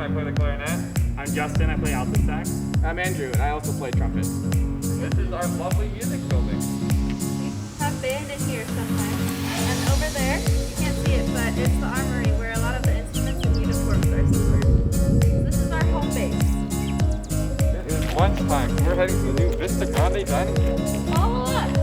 I play the clarinet. I'm Justin, I play alto sax. I'm Andrew, and I also play trumpet. This is our lovely music building. We have band in here sometimes. And over there, you can't see it, but it's the armory where a lot of the instruments and uniforms are stored. This is our home base. It is lunchtime. We're heading to the new Vista Grande dining room. Follow us!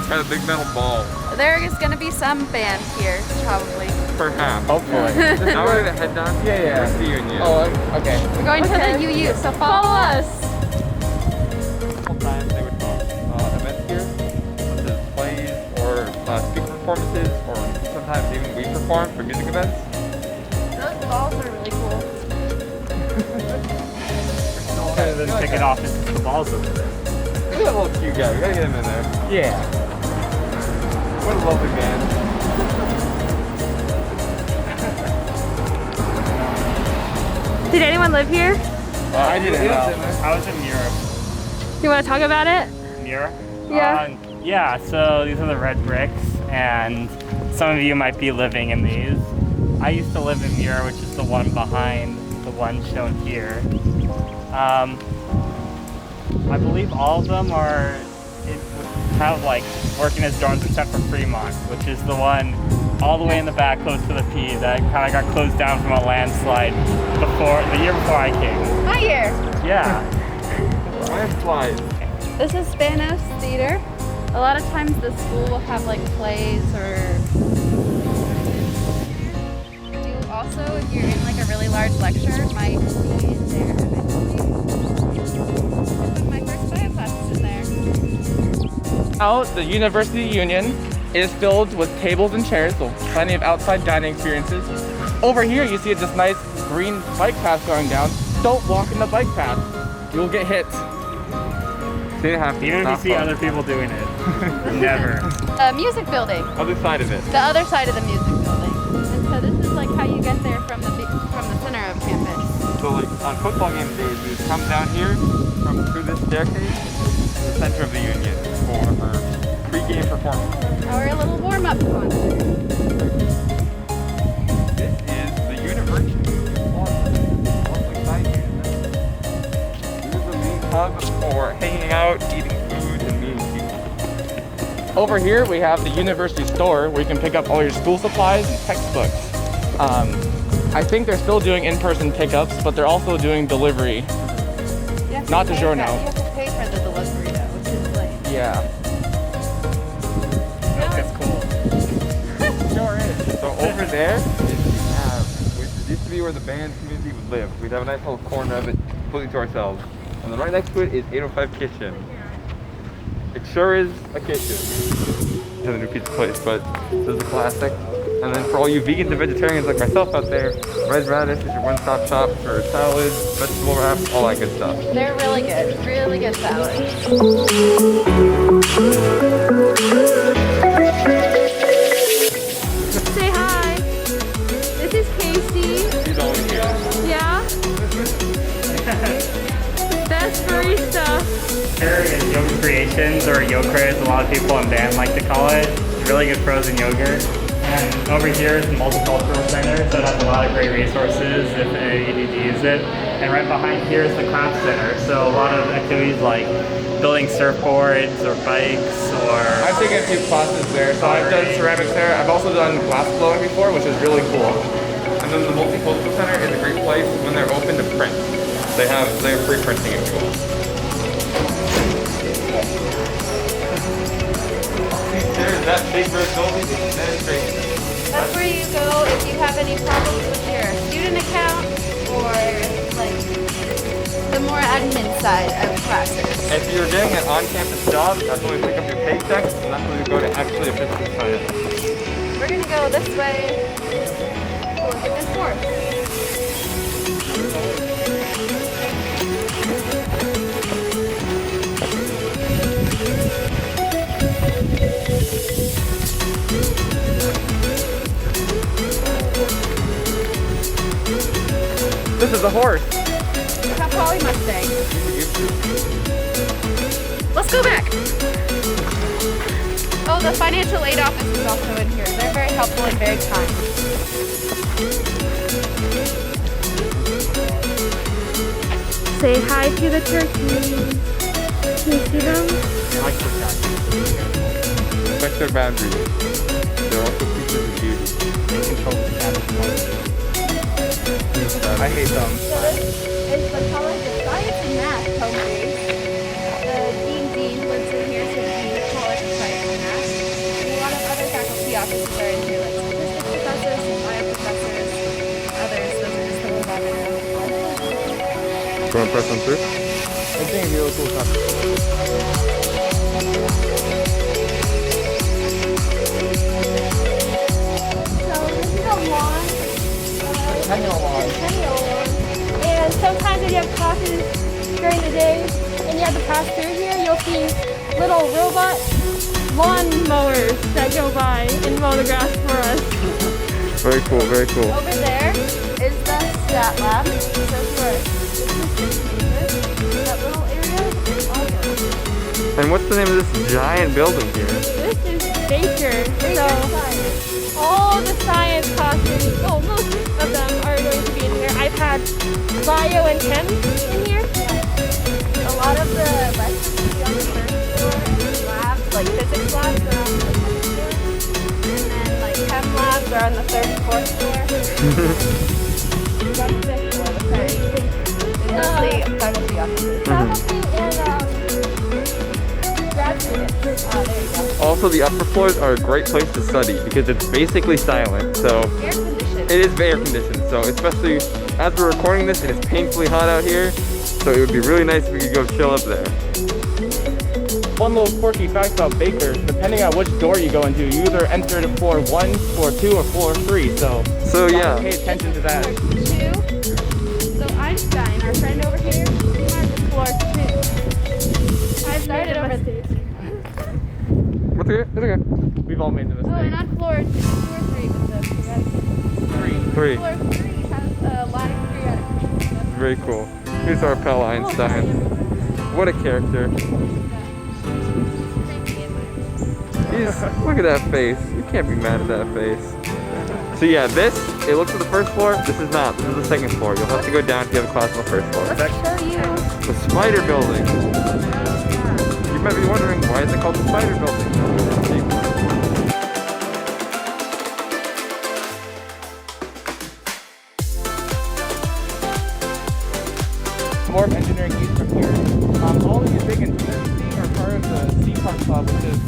Got a big metal ball. There is going to be some band here, probably. Perhaps. Hopefully. Now we're gonna head down to Yeah. the Union. Oh, okay. We're going to the UU, so follow us. Sometimes they would call events here, such as plays or speaker performances, or sometimes even we perform for music events. Those balls are really cool. Better than pick it off into the balls over there. Look at that little cute guy. We gotta get him in there. Yeah. What a lovely band. Did anyone live here? I didn't know. I was in Europe. You want to talk about it? Europe? Yeah. Yeah, so these are the red bricks, and some of you might be living in these. I used to live in Muir, which is the one behind the one shown here. I believe all of them are have like working as dorms except for Fremont, which is the one all the way in the back close to the P that kind of got closed down from a landslide the year before I came. My year. Yeah. Landslides. This is Spanos Theater. A lot of times the school will have like plays or do also if you're in like a really large lecture, it might be in there eventually. My first bio class is in there. Now, the University Union is filled with tables and chairs, so plenty of outside dining experiences. Over here, you see this nice green bike path going down. Don't walk in the bike path. You'll get hit. They have to Even if you stop see us. other people doing it. Never. Music building. Other side of it. The other side of the music building. And so this is like how you get there from the center of campus. So like on football game days, we would come down here through this staircase to the center of the Union for our pre-game performance. Or a little warm-up concert. This is the University lovely site here. This is the main hub for hanging out, eating food, and meeting people. Over here, we have the university store where you can pick up all your school supplies and textbooks. I think they're still doing in-person pickups, but they're also doing delivery. You have to Not pay DiGiorno. You have to pay for the delivery though, which is lame. Yeah. That's cool. Sure is. So over there is which used to be where the band community would live. We'd have a nice little corner of it completely to ourselves. And then right next to it is 805 Kitchen. It sure is a kitchen. It has a new pizza place, but this is a classic. And then for all you vegans and vegetarians like myself out there, Red Radish is your one-stop shop for salads, vegetable wraps, all that good stuff. They're really good salads. Say hi. This is Casey. He's always here. Yeah. Best barista. Here is Yoga Creations, or Yokra as a lot of people in band like to call it. It's really good frozen yogurt. And over here is the Multicultural Center, so it has a lot of great resources if you need to use it. And right behind here is the Craft Center, so a lot of activities like building surfboards or bikes or... I've taken a few classes there, so I've done ceramics there. I've also done glass blowing before, which is really cool. And then the Multicultural Center is a great place when they're open to print. They have free printing if you want. There's that big red building, that is great. That's where you go if you have any problems with your student account or like the more admin side of classes. If you're getting an on-campus job, that's when we pick up your paychecks, and that's when we go to actually a physical site. We're gonna go this way. look at this forest. This is a horse. It's a Polly Mustang. Let's go back. Oh, the financial aid office is also in here. They're very helpful and very kind. Say hi to the turkeys. Can you see them? I like the cat. Respect their boundaries. They're also creatures of beauty. They control the cat. I hate them. So this is the College of Science and Math home base. The Dean lives in here, so the College of Science and Math. And a lot of other faculty offices are in here, like statistics professors, some bio professors, others. Those are just the ones I'm in. Go and press them through. I'm seeing really cool stuff. So this is a lawn, Centennial lawn. centennial lawn. And sometimes when you have classes during the day and you have to pass through here, you'll see little robot lawn mowers that go by and mow the grass for us. Very cool, very cool. Over there is the stat lab. So for that little area is awesome. And what's the name of this giant building here? This is Baker. So all the science classes, oh, most of them are going to be in here. I've had bio and chem in here. A lot of the lectures will be on the first floor, and labs, like physics labs, are on the second floor. And then, like, chem labs are on the third and fourth floor. That's the fifth floor, sorry. And mostly faculty offices. Faculty and grad students. There you go. Also, the upper floors are a great place to study because it's basically silent. So Air conditioned. it is air conditioned. So especially as we're recording this, it is painfully hot out here. So it would be really nice if we could go chill up there. One little quirky fact about Baker, depending on which door you go into, you either enter to floor 1, floor 2, or floor 3. So Yeah. pay attention to that. Two. So Einstein, our friend over here, he went to floor 2. I started over there. What's okay? It's okay. We've all made the Oh, and mistake. on floor 3 with the periodic. 3. Floor 3 has a live periodic. Very cool. Here's our pal Einstein. What a character. Look at that face. You can't be mad at that face. So yeah, it looks at the first floor. This is not. This is the second floor. You'll have to go down if you have a class on the first floor. Let's show you. The Spider Building. You might be wondering, why is it called the Spider Building? More of engineering use from here. All of these big antennas you see are part of the C-Park Club, which is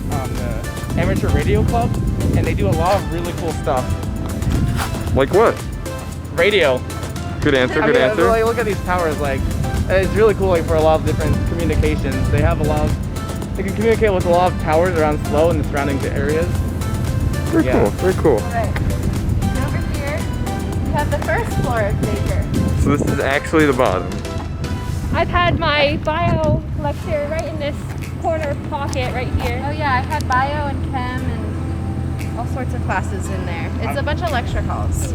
the amateur radio club, and they do a lot of really cool stuff. Like what? Radio. Good answer, I good mean, answer. Like, look at these towers. Like, it's really cool. Like, for a lot of different communications, they have a lot of. They can communicate with a lot of towers around Slow and the surrounding areas. Very Yeah. cool, very cool. Alright. And over here, we have the first floor of Baker. So this is actually the bottom. I've had my bio lecture right in this corner pocket right here. Oh yeah, I had bio and chem and all sorts of classes in there. It's a bunch of lecture halls.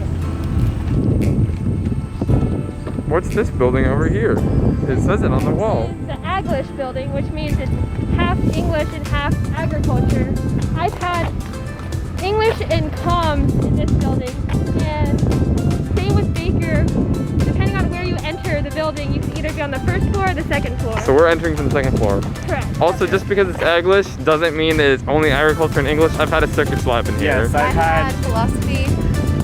What's this building over here? It says it on the wall. The Aglish building, which means it's half English and half agriculture. I've had English and comms in this building, and same with Baker. Depending on where you enter the building, you can either be on the first floor or the second floor. So we're entering from the second floor. Correct. Also, just because it's English doesn't mean that it's only agriculture and English. I've had a circuits lab in here. Yes, I've had philosophy.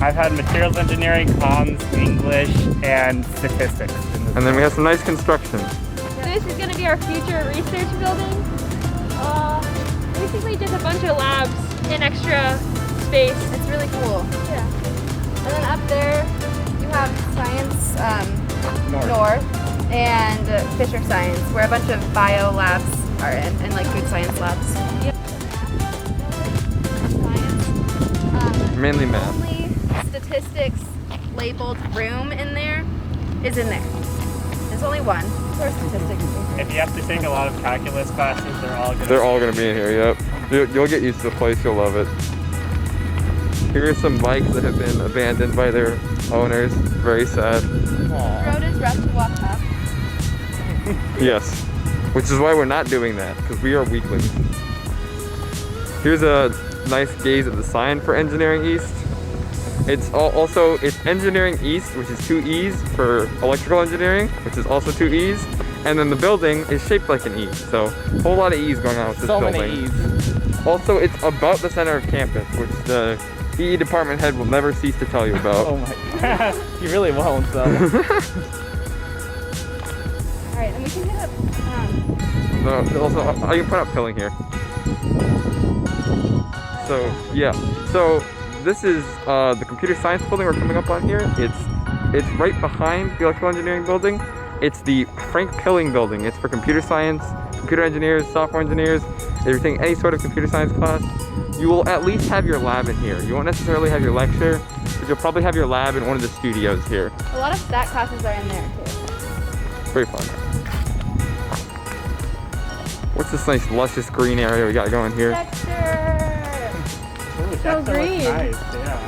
I've had materials engineering, comms, English, and statistics. And then we have some nice construction. This is going to be our future research building. Basically just a bunch of labs and extra space. It's really cool. Yeah. And then up there, you have science north and Fisher Science, where a bunch of bio labs are in, and like food science labs. Science. Mainly math. Only statistics labeled room in there is in there. There's only one for statistics. If you have to take a lot of calculus classes, They're all gonna be in here, yep. You'll get used to the place, you'll love it. Here are some bikes that have been abandoned by their owners. Very sad. The road is rough to walk up. Yes. Which is why we're not doing that, because we are weaklings. Here's a nice gaze at the sign for Engineering East. It's it's Engineering East, which is 2 E's for electrical engineering, which is also 2 E's. And then the building is shaped like an E. So a whole lot of E's going on with this So building. many E's. Also, it's about the center of campus, which the EE department head will never cease to tell you about. Oh my god. You really won't, though. Alright, and we can hit up Also, I can put up pilling here. So, yeah. So, this is the computer science building we're coming up on here. It's right behind the electrical engineering building. It's the Frank Pilling building. It's for computer science, computer engineers, software engineers. If you're taking any sort of computer science class, you will at least have your lab in here. You won't necessarily have your lecture, but you'll probably have your lab in one of the studios here. a lot of stat classes are in there too. Very fun. What's this nice luscious green area we got going here? Dexter! So green. Nice, yeah.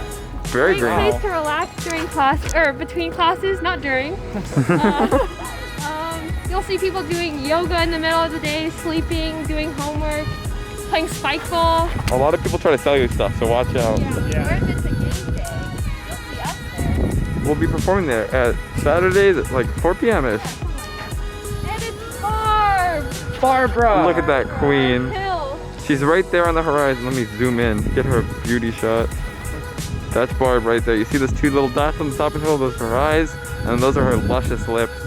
It's very Great green. place to relax during class, or between classes, not during. You'll see people doing yoga in the middle of the day, sleeping, doing homework, playing spike ball. A lot of people try to sell you stuff, so watch out. Yeah. Or if it's a game day, you'll see us there. We'll be performing there at Saturdays at like 4 p.m.-ish. And it's Barb! Barbara! Look at that queen. Hill. She's right there on the horizon. Let me zoom in, get her beauty shot. That's Barb right there. You see those 2 little dots on the top of the hill? Those are her eyes, and those are her luscious lips.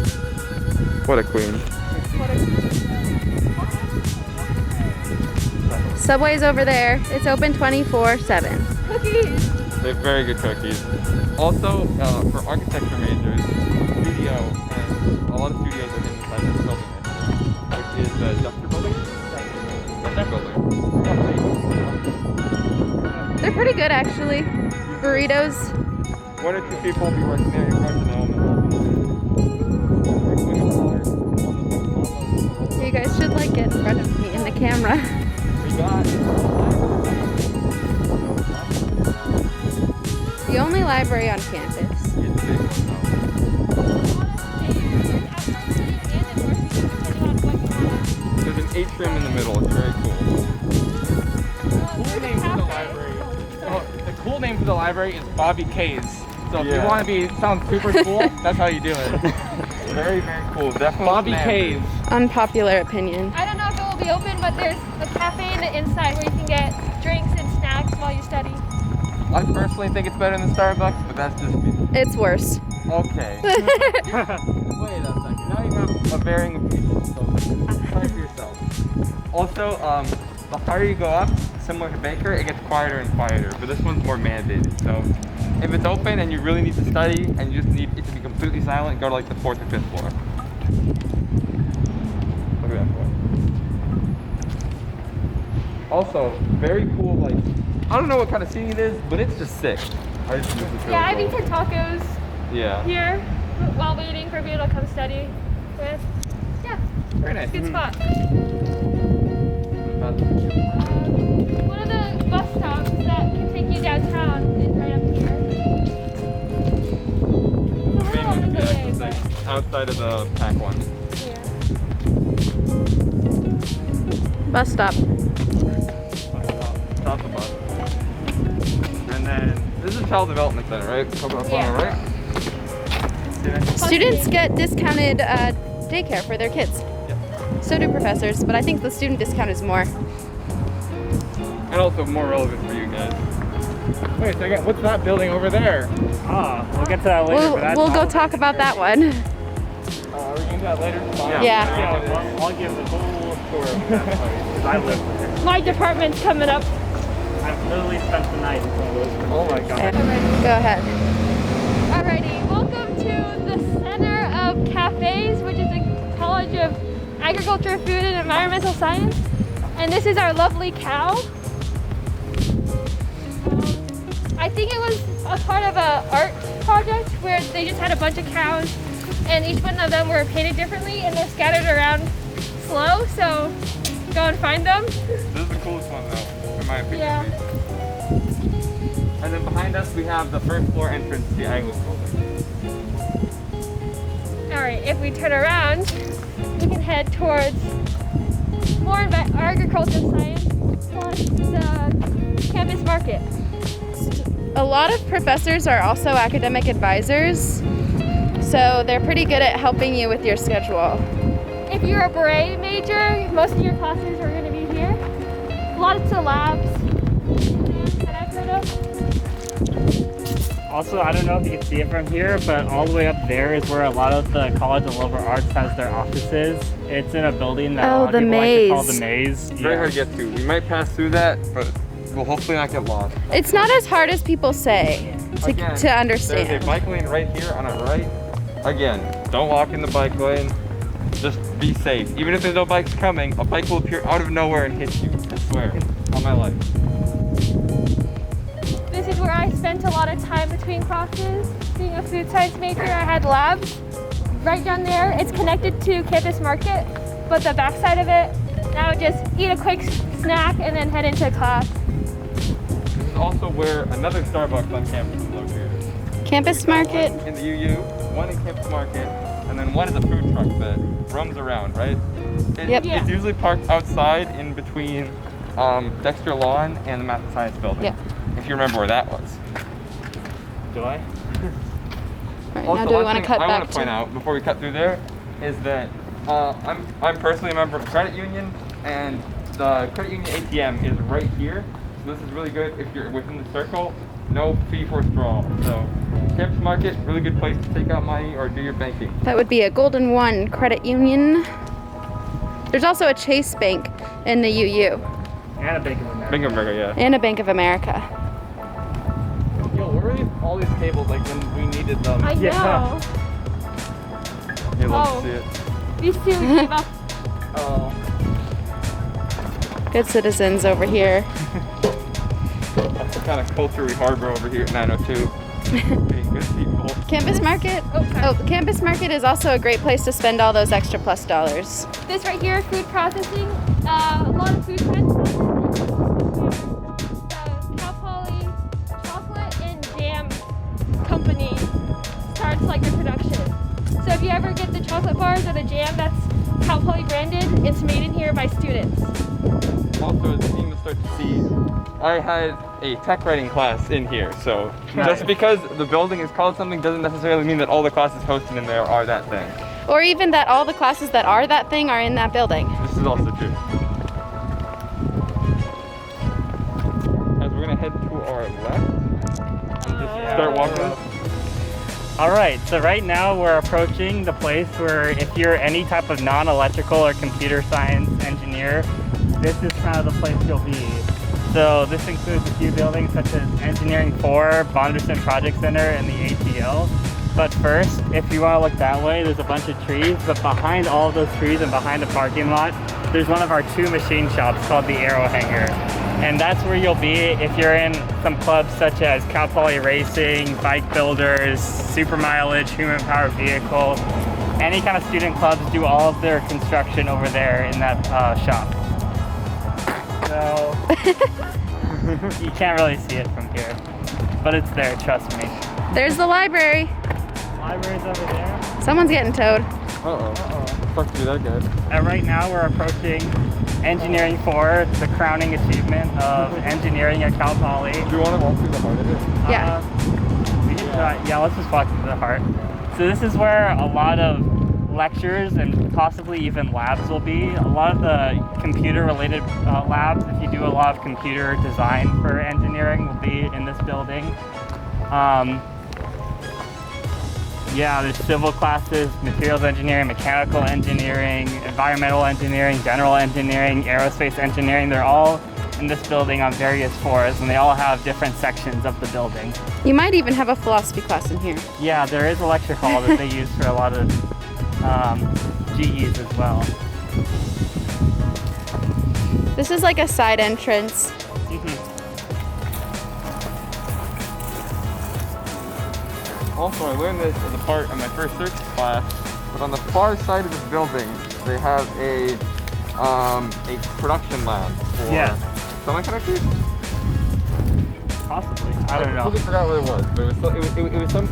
What a queen. Subway's over there. It's open 24/7. Cookies! They have very good cookies. Also, for architecture majors, studio, and a lot of studios are inside this building, which is the Duster building. That building. They're pretty good actually. Burritos. 1 or 2 people will be working there. You're going to know them. You guys should like get in front of me in the camera. We got The only library on campus. it's a big one, though. There's an atrium in the middle. It's very cool. The cool name for the library is Bobby K's. So if you Yeah. want to sound super cool, that's how you do it. Very, very cool. Definitely. Bobby snack. K's. Unpopular opinion. I don't know if it will be open, but there's a cafe in the inside where you can get drinks and snacks while you study. I personally think it's better than Starbucks, but that's just me. It's worse. Okay. Wait a second. Now you have a varying opinion, so try for yourself. Also, the higher you go up, similar to Baker, it gets quieter and quieter, but this one's more mandated. So if it's open and you really need to study and you just need it to be completely silent, go to like the 4th or 5th floor. Look at that floor. Also, very cool, like, I don't know what kind of seating it is, but it's just sick. I just think it's really Yeah, I've cool. eaten tacos Yeah. here while waiting for people to come study with. Yeah, Very nice. good spot. That's- One of the bus stops that can take you downtown is right up here. It's a little out of the way, it's like but outside of the pack one. yeah. Bus stop. Stop the bus. And then this is a child development center, right? Talk about Yeah. right? Students get discounted daycare for their kids. Yeah. So do professors, but I think the student discount is more. And also more relevant for you guys. Wait a second, what's that building over there? We'll get to that later. We'll, but that's we'll go all- talk about that one. Oh, are we gonna do that later? Fine. Yeah. Yeah, I'll give the whole tour of that place, 'cause I live there. My department's coming up. I've literally spent the night in one of those. Oh my god. Go ahead. Alrighty, welcome to the Center of Cafes, which is the College of Agriculture, Food, and Environmental Science. And this is our lovely cow. I think it was a part of a art project where they just had a bunch of cows and each one of them were painted differently and they're scattered around slow, so go and find them. This is the coolest one though, in my opinion. Yeah. And then behind us we have the first floor entrance to the Agnes building. Alright, if we turn around, we can head towards more agriculture science plus the campus market. A lot of professors are also academic advisors, so they're pretty good at helping you with your schedule. If you're a beret major, most of your classes are going to be here. Lots of labs that I've heard of. Also, I don't know if you can see it from here, but all the way up there is where a lot of the College of Liberal Arts has their offices. It's in a building that a lot of people like to call the Maze. It's very hard to get to. We might pass through that, but we'll hopefully not get lost. It's not as hard as people say to Again, understand. There's a bike lane right here on our right. Again, don't walk in the bike lane. Just be safe. Even if there's no bikes coming, a bike will appear out of nowhere and hit you. I swear, on my life. This is where I spent a lot of time between classes. Being a food science major, I had labs right down there. It's connected to campus market, but the backside of it, I would just eat a quick snack and then head into class. This is also where another Starbucks on campus is located. Campus market. One in the UU, one in campus market, and then one is a food truck that roams around, right? Yep. Yeah. It's usually parked outside in between Dexter Lawn and the Math and Science building. Yeah. If you remember where that was. Do I? Right, Also, now do we one want to thing cut I back want to point out before we cut through there is that I'm personally a member of credit union, and the credit union ATM is right here. So this is really good if you're within the circle. No fee for withdrawal. So campus market, really good place to take out money or do your banking. That would be a Golden One credit union. There's also a Chase Bank in the UU And a Bank of America. Bank of America, yeah. and a Bank of America. Yo, where were all these tables like when we needed them? I know. Yeah. You love Oh. to see it. These two gave up. Oh. Good citizens over here. That's the kind of culture we harbor over here at 902. Being good people. Campus market. Oh, sorry. Campus market is also a great place to spend all those extra plus dollars. This right here, food processing. A lot of food science processing. Cal Poly chocolate and jam company starts like the production. So if you ever get the chocolate bars or the jam that's Cal Poly branded, it's made in here by students. Also, it's neat to start to see. I had a tech writing class in here, so just because the building is called something doesn't necessarily mean that all the classes hosted in there are that thing. Or even that all the classes that are that thing are in that building. This is also true. As we're gonna head to our left, start walking. Alright, so right now we're approaching the place where if you're any type of non-electrical or computer science engineer, this is kind of the place you'll be. So this includes a few buildings such as Engineering 4, Bonderson Project Center, and the ATL. But first, if you want to look that way, there's a bunch of trees, but behind all of those trees and behind the parking lot, there's one of our 2 machine shops called the Arrow Hangar. And that's where you'll be if you're in some clubs such as Cal Poly Racing, Bike Builders, Super Mileage, Human Powered Vehicle. Any kind of student clubs do all of their construction over there in that shop. So you can't really see it from here, but it's there, trust me. There's the library. Library's over there. Someone's getting towed. Fuck you, that guy. And right now we're approaching Engineering 4, the crowning achievement of engineering at Cal Poly. Do you want to walk through the heart of it? Yeah. We can try, yeah, let's just walk into the heart. So this is where a lot of lectures and possibly even labs will be. A lot of the computer-related labs, if you do a lot of computer design for engineering, will be in this building. Yeah, there's civil classes, materials engineering, mechanical engineering, environmental engineering, general engineering, aerospace engineering. They're all in this building on various floors, and they all have different sections of the building. You might even have a philosophy class in here. Yeah, there is a lecture hall that they use for a lot of GEs as well. This is like a side entrance. also, I learned this as a part of my first circuits class, but on the far side of the building, they have a production lab for Yeah. semiconductors. Possibly. I don't know. totally forgot what it was, but it was some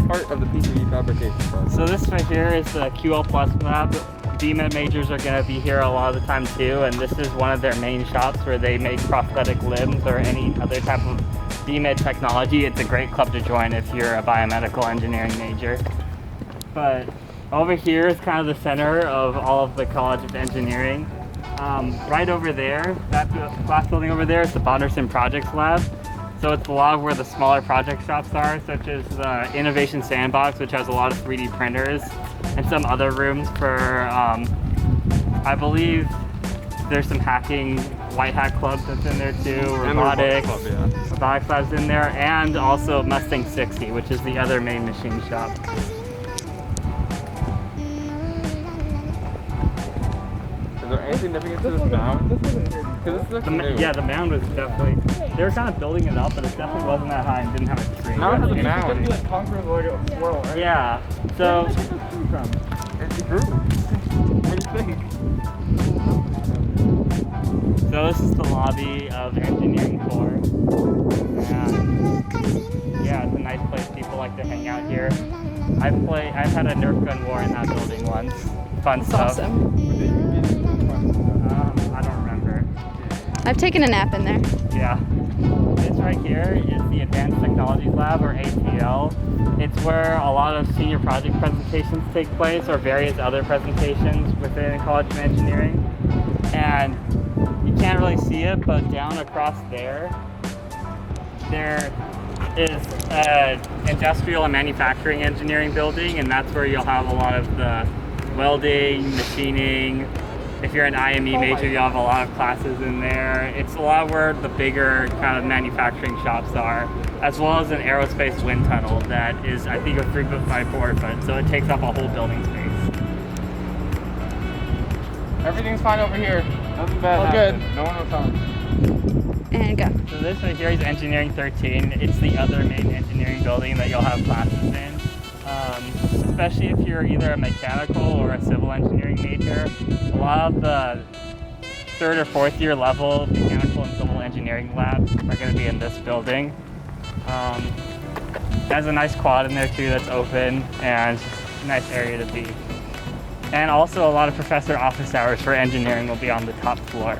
part of the PCB fabrication process. So this right here is the QL Plus lab. BMed majors are going to be here a lot of the time too, and this is one of their main shops where they make prosthetic limbs or any other type of BMed technology. It's a great club to join if you're a biomedical engineering major. But over here is kind of the center of all of the College of Engineering. Right over there, that glass building over there is the Bonderson Projects Lab. So it's a lot of where the smaller project shops are, such as the Innovation Sandbox, which has a lot of 3D printers, and some other rooms for, I believe there's some hacking, white hat clubs that's in there too, robotics, robotics labs in there, and also Mustang 60, which is the other main machine shop. Is there anything significant to this mound? Because this looks new. Yeah, the mound was definitely, they were kind of building it up, but it definitely wasn't that high and didn't have a tree. Now it has a It's- mound. It's like conquering like a swirl, right? Yeah, so It grew. What do you think? So this is the lobby of Engineering Core. And yeah, it's a nice place. People like to hang out here. I've had a Nerf gun war in that building once. Fun stuff. Awesome. I don't remember. I've taken a nap in there. Yeah. This right here is the Advanced Technologies Lab, or ATL. It's where a lot of senior project presentations take place, or various other presentations within College of Engineering. And you can't really see it, but down across there is an industrial and manufacturing engineering building, and that's where you'll have a lot of the welding, machining. If you're an IME major, you'll have a lot of classes in there. It's a lot where the bigger kind of manufacturing shops are, as well as an aerospace wind tunnel that is, I think, a 3 foot by 4 foot, so it takes up a whole building space. Everything's fine over here. Nothing bad All happened. good. No one was harmed. And go. So this right here is Engineering 13. It's the other main engineering building that you'll have classes in. Especially if you're either a mechanical or a civil engineering major. A lot of the 3rd or 4th year level mechanical and civil engineering labs are going to be in this building. It has a nice quad in there too that's open, and a nice area to be. And also a lot of professor office hours for engineering will be on the top floor.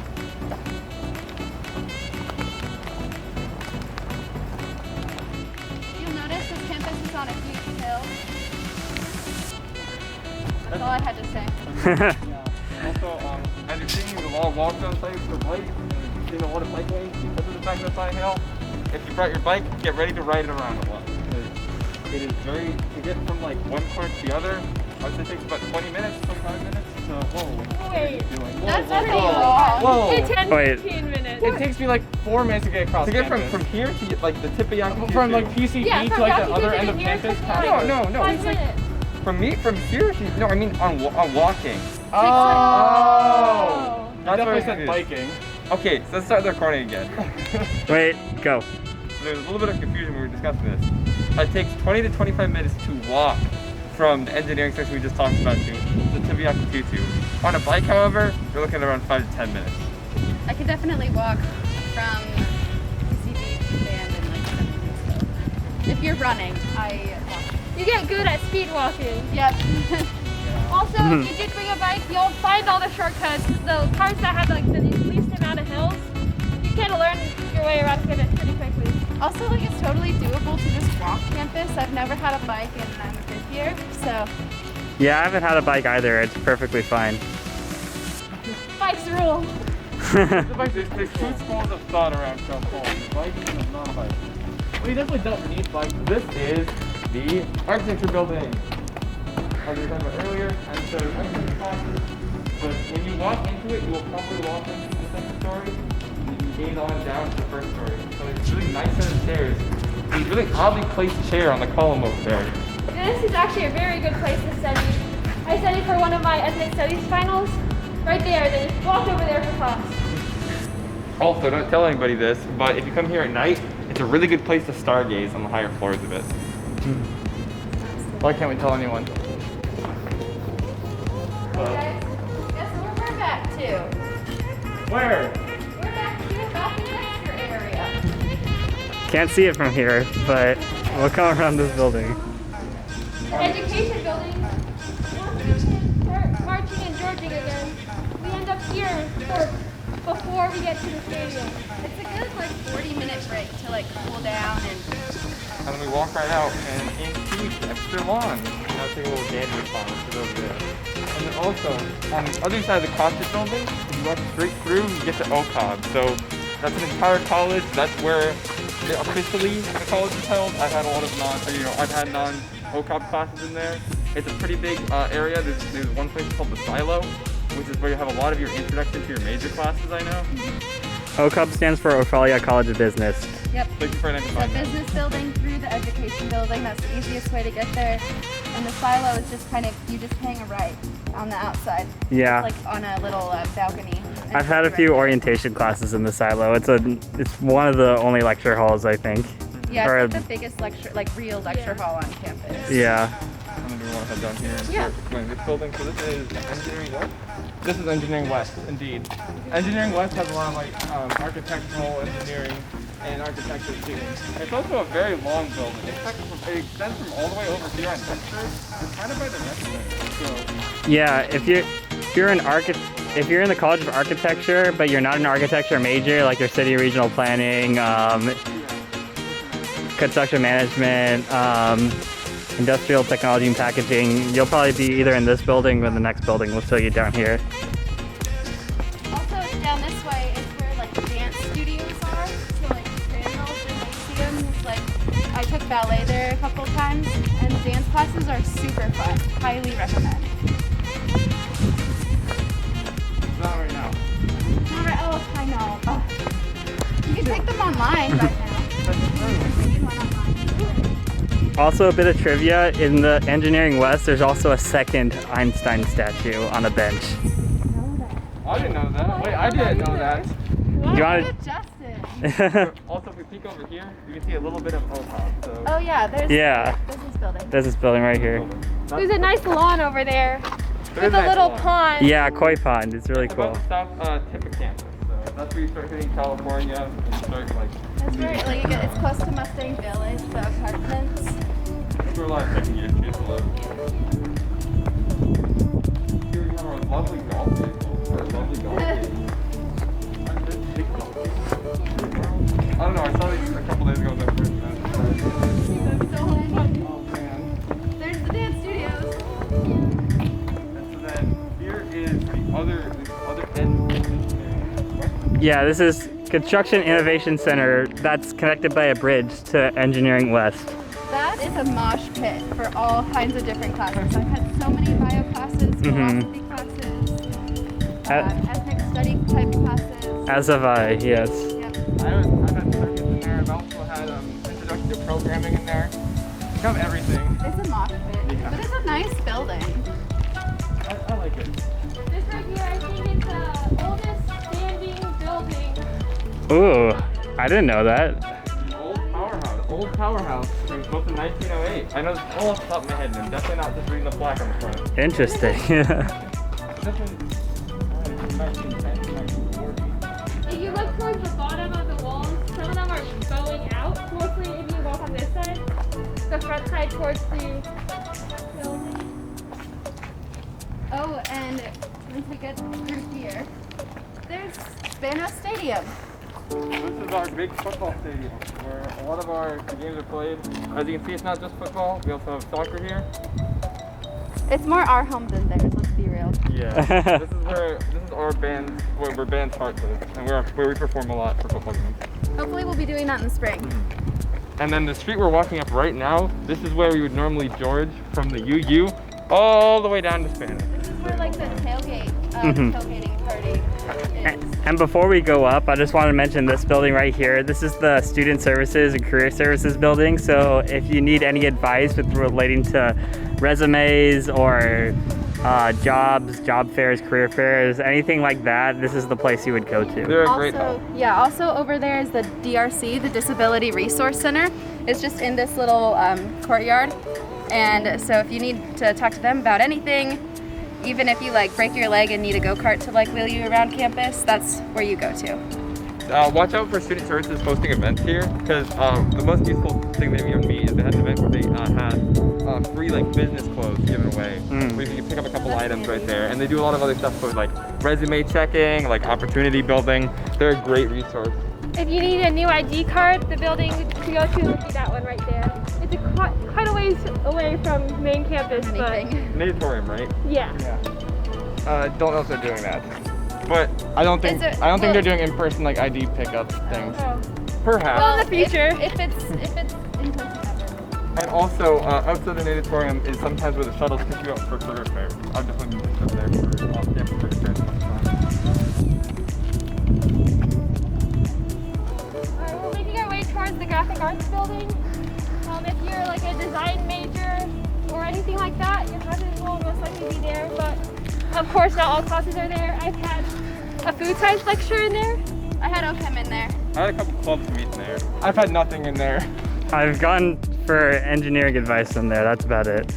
You'll notice this campus is on a huge hill. That's all I had to say. Also, as you're seeing, there's a lot of walks on site for bikes, and you're seeing a lot of bike lanes because of the fact that it's on a hill. If you brought your bike, get ready to ride it around a lot. It is very, to get from like one corner to the other, I would say it takes about 20 minutes, 25 minutes. So, whoa. Wait, That's pretty whoa. long. Whoa. It's 10 Wait. 15 minutes. It takes me like 4 minutes to get across To get campus. from here to like the tip of Yakutia. From like PCB Yeah, to from like the Yakutia other to end of here, campus. it's like No, 5 it's like minutes. from here to, no, I mean on walking. Oh! That's You what definitely it said is. biking. Okay, so let's start the recording again. Wait, go. So there's a little bit of confusion when we were discussing this. It takes 20 to 25 minutes to walk from the engineering section we just talked about to the Tibiaki Tutu. On a bike, however, you're looking at around 5 to 10 minutes. I could definitely walk from PCB to band in like 7 minutes. So if you're running, I walk. You get good at speed walking. Yep. Also, if you do bring a bike, you'll find all the shortcuts. The parts that have like the least amount of hills, you can learn your way around campus pretty quickly. Also, like it's totally doable to just walk campus. I've never had a bike and I'm a fifth year, so Yeah, I haven't had a bike either. It's perfectly fine. Bikes rule. There's 2 schools of thought around South the bike and the non-bike. Well, you definitely don't need bikes. This is the architecture building. As we were talking about earlier, and so there's architecture classes, but when you walk into it, you will probably walk into the second story, and you can gain on down to the first story. So it's really nice set of stairs. There's a really oddly placed chair on the column over there. This is actually a very good place to study. I studied for one of my ethnic studies finals. Right there, then just walk over there for class. Also, don't tell anybody this, but if you come here at night, it's a really good place to stargaze on the higher floors of it. Why can't we tell anyone? Guys, guess where we're back to? Where? We're back to back in the lecture area. Can't see it from here, but we'll come around this building. The education building. Once we start marching and georging again, we end up here before we get to the stadium. It's a good like 40-minute break to like cool down and And then we walk right out and into the extra lawn. Now take a little gander pond, which is over there. And then also, on the other side of the CrossFit building, if you walk straight through, you get to OCOB. So that's an entire college. That's where officially the college is held. I've had a lot of I've had non-OCOB classes in there. It's a pretty big area. There's one place called the Silo, which is where you have a lot of your introduction to your major classes, I know. OCUB stands for Ophalia College of Business. yep. Thank you for The identifying that. business building through the education building. That's the easiest way to get there. And the silo is just kind of you just hang a right on the outside. Yeah. It's like on a little balcony. And I've had a right few there. orientation classes in the silo. It's one of the only lecture halls, I think. Yeah, or- it's like the biggest lecture, like real lecture hall on campus. Yeah. I'm gonna do one head down here and Yeah. start explaining this building. So this is Engineering West. This is Engineering West, indeed. Engineering West has a lot of like architectural engineering and architecture students. It's also a very long building. It extends from all the way over here on Dexter and kind of by the restaurant. So Yeah, if you're in the College of Architecture, but you're not an architecture major, like your city regional planning, construction management, industrial technology and packaging, you'll probably be either in this building or the next building. We'll show you down here. Also, down this way is where like dance studios are. So like Randall Gymnasium is like I took ballet there a couple times, and the dance classes are super fun. Highly recommend. Not right now. All right, oh, I know. Oh. You can take them online right now. Taking one online. Also, a bit of trivia, in the Engineering West, there's also a second Einstein statue on a bench. I didn't know that. Wait, I didn't know that. Do you want Good, Justin. to... Also, if we peek over here, you can see a little bit of OCOB. So Oh yeah, there's Yeah. business building. There's this building right here. There's a nice lawn over there There with is a nice little lawn. pond. Yeah, Koi Pond. It's really About cool. the south tip of campus. So that's where you start hitting California and start like. That's right. Like it's close to Mustang Village, the apartments. That's where a lot of second year kids live. Here we have our lovely golf tables. Our lovely golf tables. I don't know. I saw these a couple days ago when I first met. So fun. Oh man. There's the dance studios. And so then here is the other end of the engineering. Yeah, this is Construction Innovation Center that's connected by a bridge to Engineering West. That is a mosh pit for all kinds of different classes. I've had so many bio classes, philosophy classes, ethnic study type classes. As have I, yes. Yep. I've had circuits in there. I've also had introduction to programming in there. You have everything. It's a mosh pit, Yeah. but it's a nice building. I like it. This right here, I think, is the oldest standing building. Ooh, I didn't know that. Old powerhouse. It was built in 1908. I know this all off the top of my head, and I'm definitely not just reading the plaque on the front. Interesting. This one, 1910, 1940. If you look towards the bottom of the walls, some of them are going out. Mostly if you walk on this side, the front side towards the building. Oh, and once we get through here, there's Banner Stadium. This is our big football stadium where a lot of our games are played. As you can see, it's not just football. We also have soccer here. It's more our home than theirs, let's be real. Yeah. This is our band, where band starts with, and where we perform a lot for football games. Hopefully we'll be doing that in the spring. And then the street we're walking up right now, this is where we would normally george from the UU all the way down to Spanish. This is where like the tailgate, tailgating party is. And before we go up, I just want to mention this building right here. This is the Student Services and Career Services building. So if you need any advice with relating to resumes or jobs, job fairs, career fairs, anything like that, this is the place you would go to. They're a great help. Also over there is the DRC, the Disability Resource Center. It's just in this little courtyard. And so if you need to talk to them about anything, even if you like break your leg and need a go-kart to like wheel you around campus, that's where you go to. Watch out for student services hosting events here, because the most useful thing they gave me is they had an event where they had free like business clothes given away, where you can pick up a couple items right there, and they do a lot of other stuff for like resume checking, like opportunity building. They're a great resource. If you need a new ID card, the building to go to would be that one right there. It's quite a ways away from main campus, Anything. Natatorium, right? but yeah. Don't know if they're doing that. But I don't think Is it- I don't think well- they're doing in-person like ID pickup things. Oh. perhaps. Well, in the future. If it's in person. And also, outside the natatorium is sometimes where the shuttles pick you up for career fairs. I've definitely been picked up there for campus career fairs. Alright, we're making our way towards the graphic arts building. If you're like a design major or anything like that, your classes will most likely be there. But of course, not all classes are there. I've had a food science lecture in there. I had OChem in there. I had a couple clubs meets there. I've had nothing in there. I've gone for engineering advice in there. That's about it.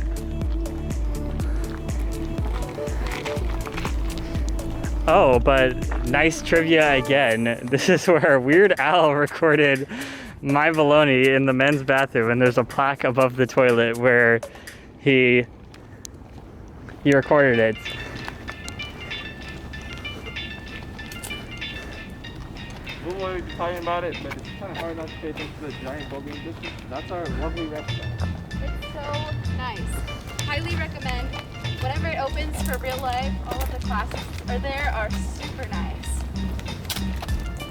Oh, but nice trivia again. This is where Weird Al recorded My Baloney in the men's bathroom, and there's a plaque above the toilet where he recorded it. We'll always be talking about it, but it's kind of hard not to pay attention to the giant building distance. That's our lovely restaurant. It's so nice. Highly recommend. Whenever it opens for real life, all of the classes are super nice.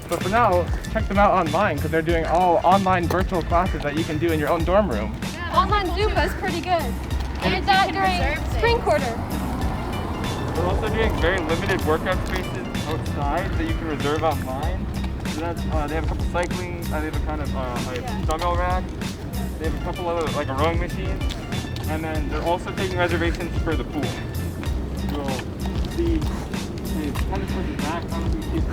But for now, check them out online because they're doing all online virtual classes that you can do in your own dorm room. Online Zumba is pretty good. I did that during spring quarter. We're also doing very limited workout spaces outside that you can reserve online. So that's, they have a couple cycling, they have a kind of a dumbbell rack. They have a couple of like a rowing machine. And then they're also taking reservations for the pool. You'll see the tennis court is back, I don't know if you see it.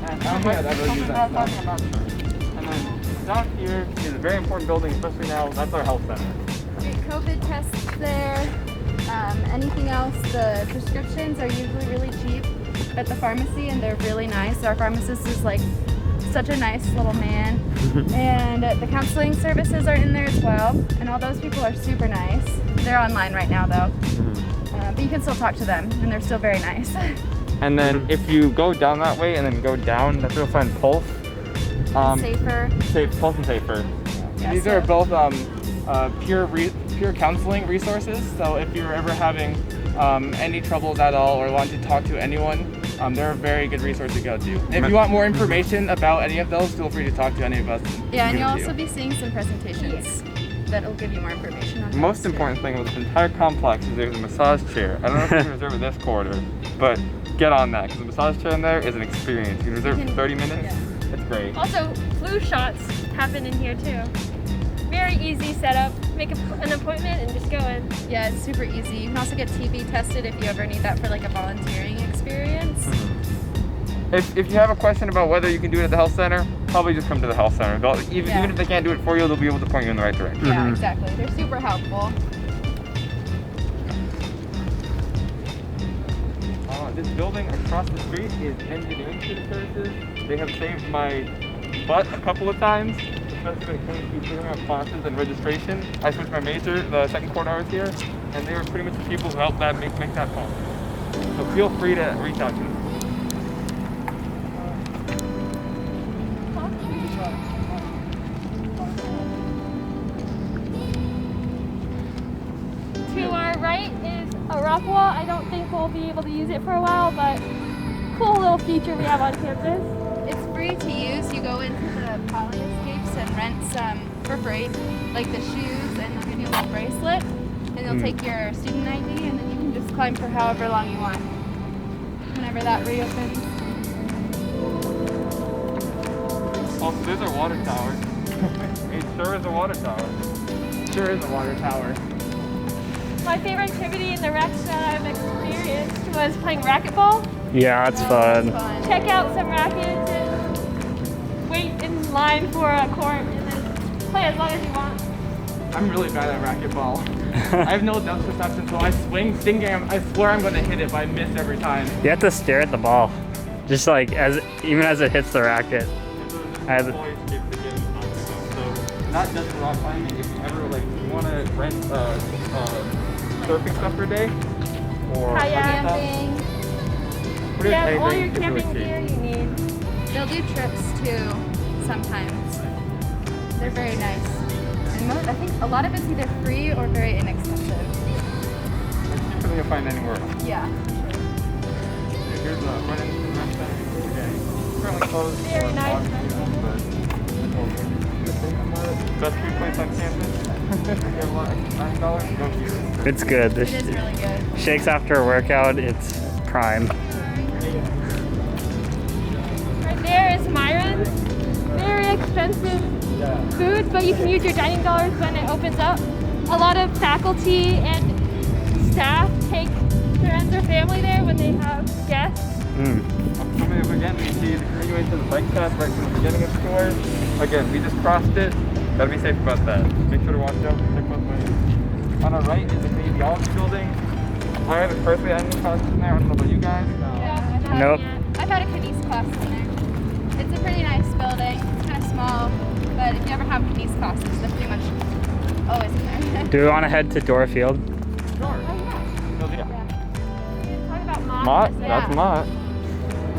And I don't think I'd ever use that stuff. I'm not sure. And then down here is a very important building, especially now, that's our health center. COVID tests there. Anything else, the prescriptions are usually really cheap at the pharmacy and they're really nice. Our pharmacist is like such a nice little man. And the counseling services are in there as well. And all those people are super nice. They're online right now though. But you can still talk to them and they're still very nice. And then if you go down that way and then go down, that's where you'll find Pulse. Safer. Pulse and Safer. Yeah, These so- are both pure counseling resources. So if you're ever having any troubles at all or want to talk to anyone, they're a very good resource to go to. If you want more information about any of those, feel free to talk to any of us. Yeah, and give you'll it to also you. be seeing some presentations that'll give you more information on The most important thing about this entire complex is there's a massage chair. I don't know if you can reserve it this quarter, but get on that because the massage chair in there is an experience. You can reserve it for 30 minutes. It's great. Also, flu shots happen in here too. Very easy setup. Make an appointment and just go in. Yeah, it's super easy. You can also get TB tested if you ever need that for like a volunteering experience. If you have a question about whether you can do it at the health center, probably just come to the health center. Even if they can't do it for you, they'll be able to point you in the right direction. Yeah, exactly. They're super helpful. This building across the street is engineering student services. They have saved my butt a couple of times, especially when it came to figuring out classes and registration. I switched my major the second quarter I was here, and they were pretty much the people who helped that make that possible. So feel free to reach out to them. To our right is a rock wall. I don't think we'll be able to use it for a while, but cool little feature we have on campus. It's free to use. You go into the Polyescapes and rent some for free, like the shoes, and they'll give you a little bracelet, and they'll take your student ID, and then you can just climb for however long you want. Whenever that reopens. Also, there's our water tower. It sure is a water tower. Sure is a water tower. My favorite activity in the recs that I've experienced was playing racquetball. Yeah, it's fun. Check out some rackets and wait in line for a court and then play as long as you want. I'm really bad at racquetball. I have no depth perception, so I swing thinking I swear I'm gonna hit it, but I miss every time. You have to stare at the ball, just like even as it hits the racket. I have Always keep the game so not just for rock climbing, if you ever like you want to rent surfing stuff for a day or Kayak. Camping. pretty much Yeah, all anything your is really camping cheap. gear you need. They'll do trips too sometimes. They're very nice. And I think a lot of it's either free or very inexpensive. It's cheaper than you'll find anywhere else. Yeah. Here's the run into the rec center. Okay. Currently closed. Very for nice August, rec center. but best food place on campus. You have a lot of $9, go here. It's good. It is really good. Shakes after a workout, it's prime. Right there is Myron's. Very expensive food, but you can use your dining dollars when it opens up. A lot of faculty and staff take friends or family there when they have guests. Coming up again, we see the continuation of the bike path right from the beginning of the store. Again, we just crossed it. Gotta be safe about that. Make sure to watch out. Check both ways. On our right is the kinesiology building. I haven't personally had any classes in there. I don't know about you guys. Nope. I've had a Canese class in there. It's a pretty nice building. It's kind of small, but if you ever have Canese classes, they're pretty much always in there. Do we want to head to Dora Field? Sure. Talk about Mott. Mott? Yeah. That's Mott.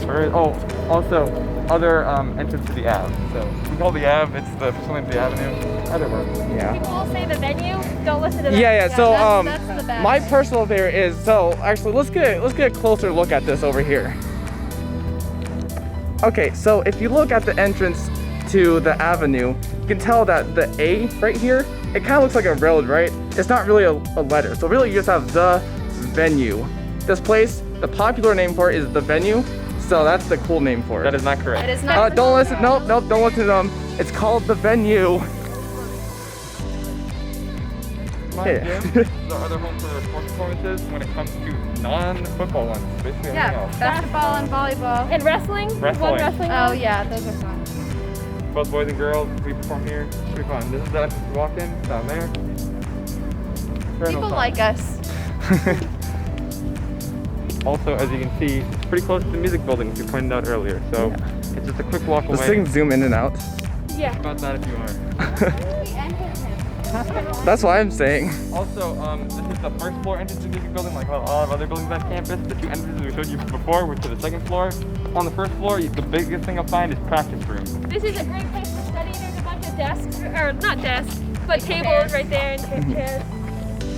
Oh, also, other entrance to the Ave. So, we call the Ave, it's the official name of the avenue. Either way. Yeah. People will say the venue. Don't listen to them. Yeah. So that's the bad my way. personal favorite is actually let's get a closer look at this over here. Okay, so if you look at the entrance to the avenue, you can tell that the A right here, it kind of looks like a road, right? It's not really a letter. So really you just have the venue. This place, the popular name for it is the venue. So that's the cool name for it. That is not correct. It is not. Don't listen. Nope. Don't listen to them. It's called the venue. My Yeah. gym is the other home for sports performances when it comes to non-football ones. Basically anything Yeah, else. basketball and volleyball. And wrestling. Wrestling. One wrestling. Oh yeah, those are fun. Both boys and girls, we perform here. It's pretty fun. This is the entrance to walk in, down there. Very People no fun. like us. Also, as you can see, it's pretty close to the music building, which we pointed out earlier. So it's just a quick walk This away. thing zoom in and out. Yeah. About that if you are. That's what I'm saying. Also, this is the first floor entrance to the music building, like a lot of other buildings on campus. The two entrances we showed you before were to the second floor. On the first floor, the biggest thing you'll find is practice rooms. This is a great place to study. There's a bunch of desks, or not desks, but tables right there and chairs.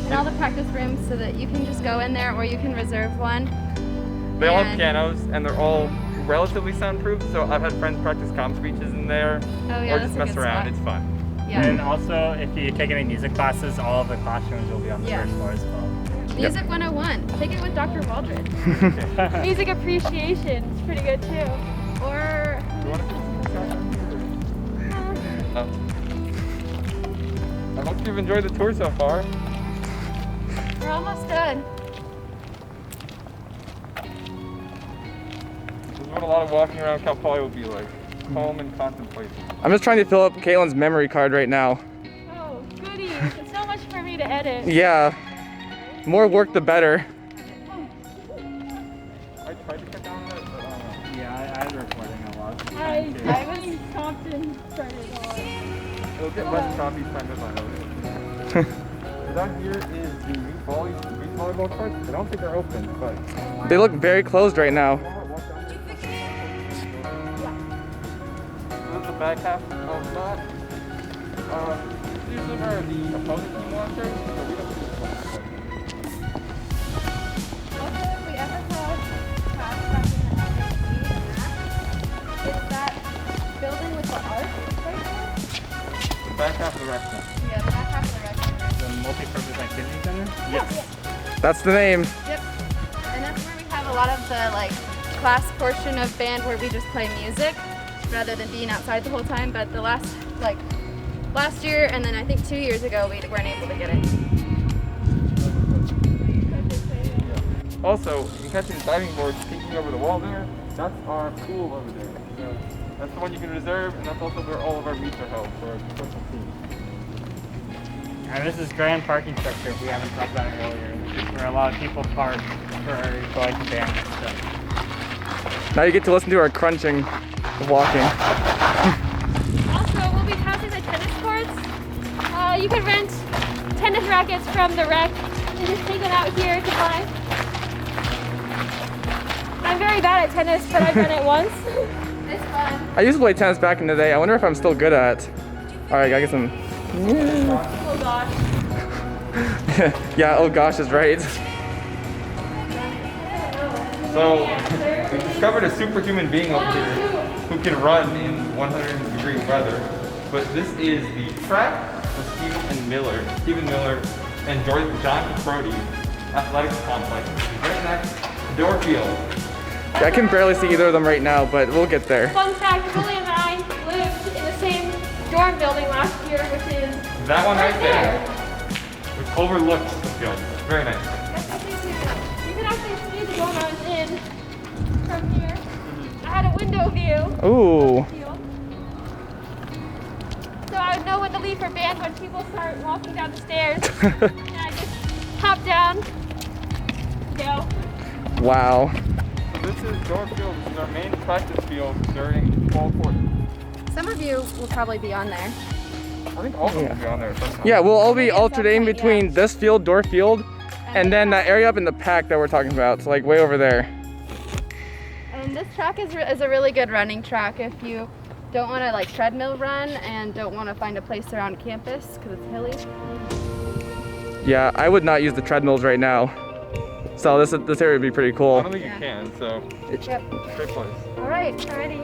And all the practice rooms so that you can just go in there or you can reserve one. They all have And- pianos, and they're all relatively soundproof. So I've had friends practice comm speeches in there, Oh yeah, or that's just a mess good around. spot. It's fun. Yeah. And also, if you take any music classes, all of the classrooms will be on the Yeah. first floor as well. Music 101. Take it with Dr. Waldron. Music appreciation is pretty good too. Or You want to see some I hope you've enjoyed the tour so far. we're almost done. This is what a lot of walking around Cal Poly will be like. Calm and contemplating. I'm just trying to fill up Caitlin's memory card right now. Oh, goodies. It's so much for me to edit. Yeah. More work, the better. I tried to cut down on it, but I don't know. Yeah, I was recording a lot. I was stopped and started on. It'll get less choppy time as I know. Down here is the new beach volleyball courts. I don't think they're open, but They look very closed right now. walk down here. This is the back half of that. These are the opposing team launchers, so we don't see this one. Also, if we ever have class back in the LSE, it's that building with the arch right there. The back half of the rec center. Yeah, the back half of the rec center. The multi-purpose activity center? Yes. That's the name. Yep. And that's where we have a lot of the like class portion of band where we just play music rather than being outside the whole time. But the last year and then I think 2 years ago we weren't able to get it. Also, you can catch the diving board peeking over the wall there. That's our pool over there. So that's the one you can reserve, and that's also where all of our meets are held for our personal team. And this is grand parking structure. We haven't talked about it earlier. This is where a lot of people park for going to band and stuff. Now you get to listen to our crunching walking. Also, we'll be passing the tennis courts. You can rent tennis rackets from the rec and just take them out here to buy. I'm very bad at tennis, but I've done it once. It's fun. I used to play tennis back in the day. I wonder if I'm still good at it. Alright, I get some. Oh gosh. Yeah, oh gosh is right. So, we discovered a superhuman being over here who can run in 100-degree weather. But this is the track of Stephen Miller and John Caprodi Athletics Complex. Right next to Door Field. I can barely see either of them right now, but we'll get there. Fun fact, Billy and I lived in the same dorm building last year, which is That one right there, which overlooks the field. Very nice. You can actually see the dorm I was in from here. I had a window view. Ooh. of the field. So I would know when to leave for band when people start walking down the stairs. And I just hop down, go. Wow. So this is Door Field. This is our main practice field during fall quarter. Some of you will probably be on there. I think all of them will be on there sometime. Yeah, we'll all be Maybe at some alternating point, between yeah. this field, Door Field, and then that area up in the pack that we're talking about. So like way over there. And this track is a really good running track if you don't want to like treadmill run and don't want to find a place around campus because it's hilly. Yeah, I would not use the treadmills right now. So this area would be pretty I cool. don't think you can, so Yep. great place. All right. Alrighty.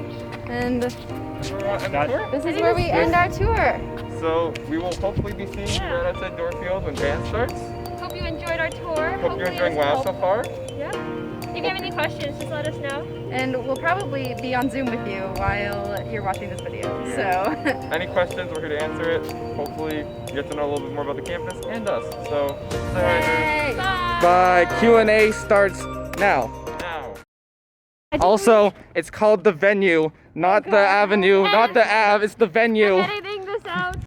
And And we're on the tour. this is where we end our tour. So we will hopefully be seeing you right outside Door Field when band starts. Hope you enjoyed our tour. Hope you're Hopefully enjoying this WOW so helped. far. Yeah. If you have any questions, just let us know. And we'll probably be on Zoom with you while you're watching this video. So Any questions, we're here to answer it. Hopefully you get to know a little bit more about the campus and us. So, say hi. Yay. Bye. Bye. Q&A starts now. Now. Also, it's called the venue, not the avenue, not the Ave. It's the venue. Editing